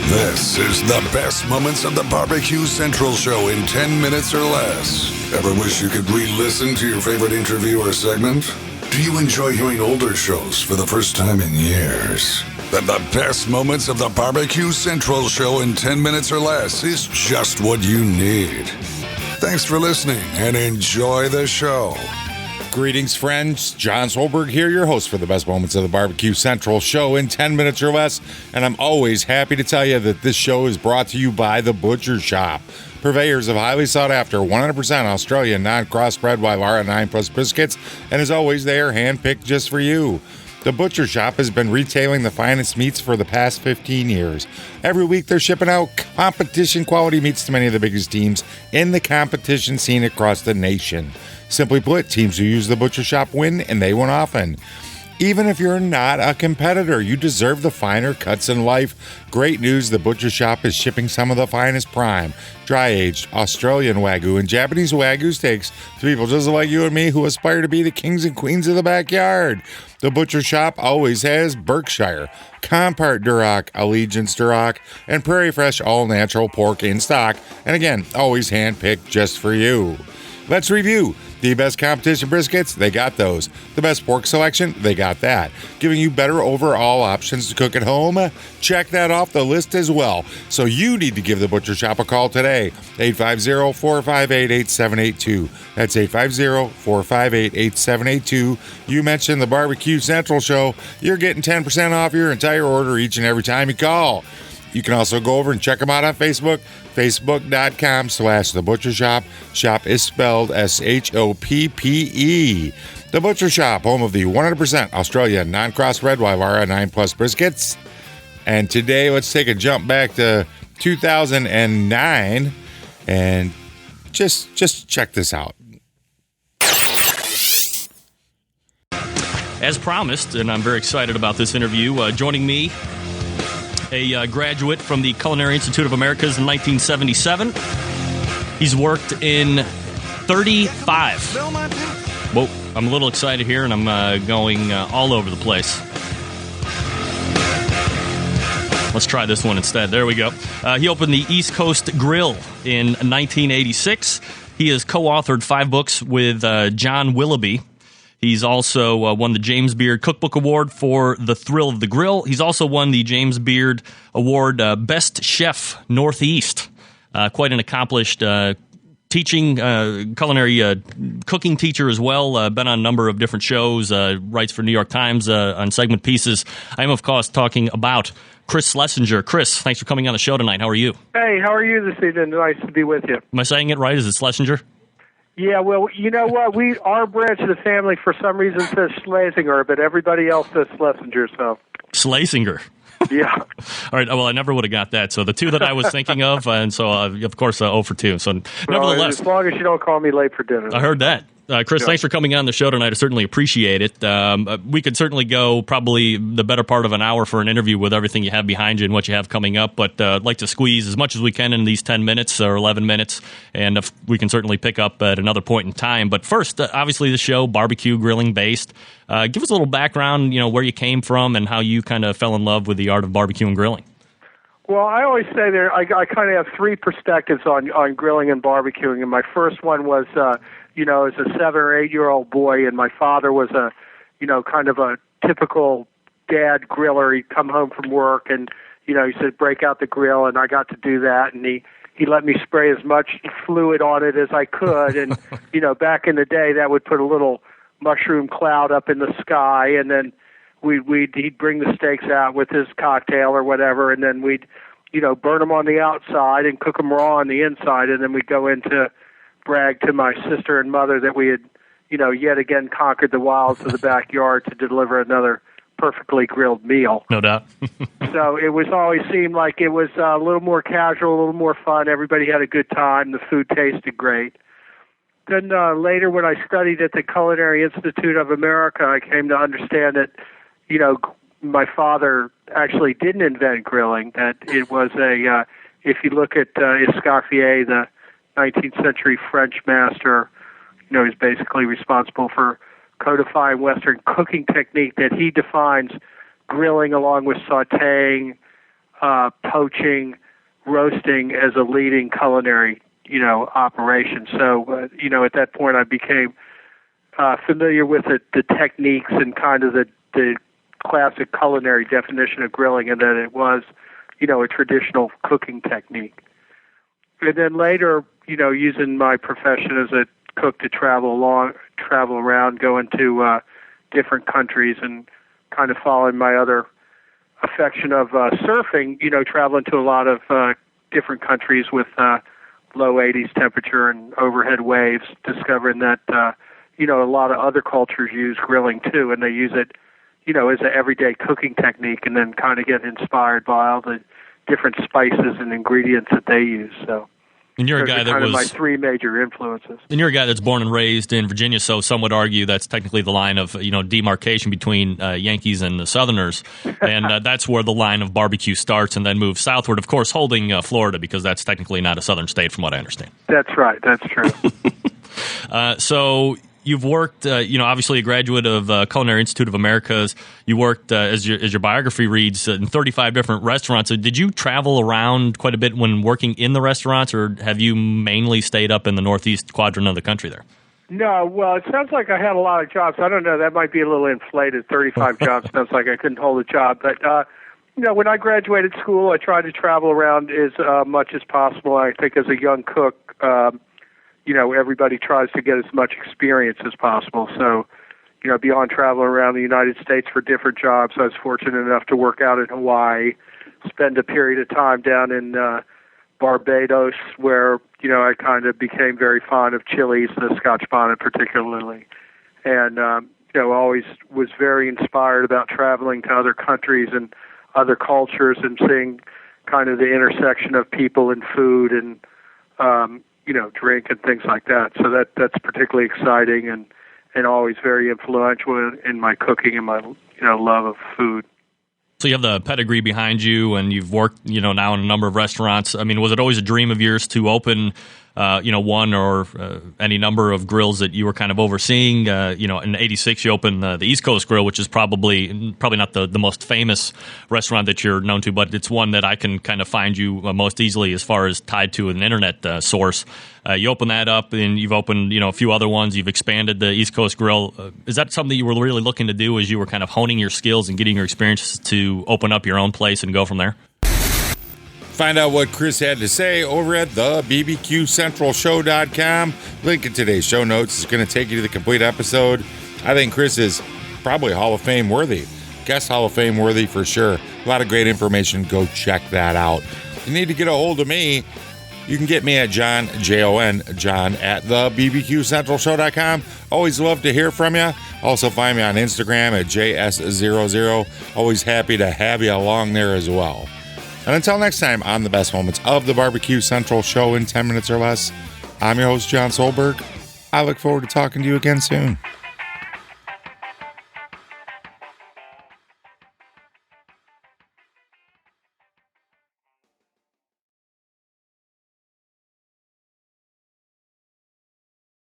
This is the best moments of the BBQ Central Show in 10 minutes or less. Ever wish you could re-listen to your favorite interview or segment? Do you enjoy hearing older shows for the first time in years? Then the best moments of the BBQ Central Show in 10 minutes or less is just what you need. Thanks for listening and enjoy the show. Greetings, friends. John Solberg here, your host for the best moments of the BBQ Central Show in 10 minutes or less. And I'm always happy to tell you that this show is brought to you by The Butcher Shop, purveyors of highly sought after 100% Australian non-crossbred Wyvara 9 Plus biscuits. And as always, they are handpicked just for you. The Butcher Shop has been retailing the finest meats for the past 15 years. Every week they're shipping out competition quality meats to many of the biggest teams in the competition scene across the nation. Simply put, teams who use the Butcher Shop win, and they win often. Even if you're not a competitor, you deserve the finer cuts in life. Great news, the Butcher Shop is shipping some of the finest prime, dry-aged Australian Wagyu and Japanese Wagyu steaks to people just like you and me who aspire to be the kings and queens of the backyard. The Butcher Shop always has Berkshire, Compart Duroc, Allegiance Duroc, and Prairie Fresh all-natural pork in stock, and again, always hand-picked just for you. Let's review. The best competition briskets, they got those. The best pork selection, they got that. Giving you better overall options to cook at home, check that off the list as well. So you need to give the Butcher Shop a call today, 850-458-8782. That's 850-458-8782. You mentioned the BBQ Central Show, you're getting 10% off your entire order each and every time you call. You can also go over and check them out on Facebook, facebook.com/The Butcher Shop. Shop is spelled SHOPPE. The Butcher Shop, home of the 100% Australian non-crossbred Wyvara 9 Plus briskets. And today, let's take a jump back to 2009 and just check this out. As promised, and I'm very excited about this interview, joining me, a graduate from the Culinary Institute of Americas in 1977. He's worked in 35. Whoa, I'm a little excited here, and I'm going all over the place. Let's try this one instead. There we go. He opened the East Coast Grill in 1986. He has co-authored 5 books with John Willoughby. He's also won the James Beard Cookbook Award for The Thrill of the Grill. He's also won the James Beard Award Best Chef Northeast. Quite an accomplished teaching, culinary cooking teacher as well. Been on a number of different shows, writes for New York Times on segment pieces. I am, of course, talking about Chris Schlesinger. Chris, thanks for coming on the show tonight. How are you? Hey, how are you this evening? Nice to be with you. Am I saying it right? Is it Schlesinger? Yeah, well, you know what? Our branch of the family, for some reason, says Schlesinger, but everybody else says Schlesinger, so. Schlesinger. Yeah. All right. Well, I never would have got that. So the two that I was thinking of, and so, of course, 0 for 2. So nevertheless. As long as you don't call me late for dinner. I heard that. Chris, thanks for coming on the show tonight. I certainly appreciate it. We could certainly go probably the better part of an hour for an interview with everything you have behind you and what you have coming up, but I'd like to squeeze as much as we can in these 10 minutes or 11 minutes, and if we can certainly pick up at another point in time. But first, obviously the show, barbecue, grilling based. Give us a little background, where you came from and how you kind of fell in love with the art of barbecue and grilling. Well, I always say I kind of have 3 perspectives on grilling and barbecuing, and my first one was as a 7 or 8-year-old boy, and my father was kind of a typical dad griller. He'd come home from work, and, he said, break out the grill, and I got to do that, and he let me spray as much fluid on it as I could, and, back in the day, that would put a little mushroom cloud up in the sky, and then he'd bring the steaks out with his cocktail or whatever, and then we'd, burn them on the outside and cook them raw on the inside, and then we'd go into brag to my sister and mother that we had, yet again conquered the wilds of the backyard to deliver another perfectly grilled meal. No doubt. So it was always seemed like it was a little more casual, a little more fun. Everybody had a good time. The food tasted great. Then later when I studied at the Culinary Institute of America, I came to understand that, my father actually didn't invent grilling, that it was if you look at Escoffier, the 19th century French master, he's basically responsible for codifying Western cooking technique, that he defines grilling along with sautéing, poaching, roasting as a leading culinary, operation. So, at that point I became familiar with the techniques and kind of the classic culinary definition of grilling, and that it was, a traditional cooking technique. And then later, using my profession as a cook to travel around, going to different countries, and kind of following my other affection of surfing, traveling to a lot of different countries with low 80s temperature and overhead waves, discovering that, a lot of other cultures use grilling too, and they use it, as an everyday cooking technique, and then kind of get inspired by all the different spices and ingredients that they use. So, and you're a guy that kind was of my three major influences. And you're a guy that's born and raised in Virginia, so some would argue that's technically the line of demarcation between Yankees and the Southerners, and that's where the line of barbecue starts, and then moves southward. Of course, holding Florida, because that's technically not a Southern state, from what I understand. That's right. That's true. So you've worked, obviously a graduate of Culinary Institute of Americas. You worked, as your biography reads, in 35 different restaurants. So did you travel around quite a bit when working in the restaurants, or have you mainly stayed up in the northeast quadrant of the country there? No, well, it sounds like I had a lot of jobs. I don't know. That might be a little inflated. 35 jobs sounds like I couldn't hold a job. But, when I graduated school, I tried to travel around as much as possible. I think as a young cook, everybody tries to get as much experience as possible. So, beyond traveling around the United States for different jobs, I was fortunate enough to work out in Hawaii, spend a period of time down in Barbados, where, I kind of became very fond of chilies, the Scotch bonnet particularly. And, always was very inspired about traveling to other countries and other cultures and seeing kind of the intersection of people and food and, drink and things like that. So that's particularly exciting and always very influential in my cooking and my, love of food. So you have the pedigree behind you, and you've worked, now in a number of restaurants. I mean, was it always a dream of yours to open, one or any number of grills that you were kind of overseeing? In '86, you opened the East Coast Grill, which is probably not the most famous restaurant that you're known to, but it's one that I can kind of find you most easily as far as tied to an internet source. You opened that up, and you've opened, a few other ones. You've expanded the East Coast Grill. Is that something that you were really looking to do as you were kind of honing your skills and getting your experience to open up your own place and go from there? Find out what Chris had to say over at the BBQCentralShow.com. Link in today's show notes is going to take you to the complete episode. I think Chris is probably Hall of Fame worthy. Guest Hall of Fame worthy for sure. A lot of great information. Go check that out. If you need to get a hold of me, you can get me at John, John at the BBQCentralShow.com. Always love to hear from you. Also find me on Instagram at JS00. Always happy to have you along there as well. And until next time on the best moments of the Barbecue Central Show in 10 minutes or less, I'm your host, John Solberg. I look forward to talking to you again soon.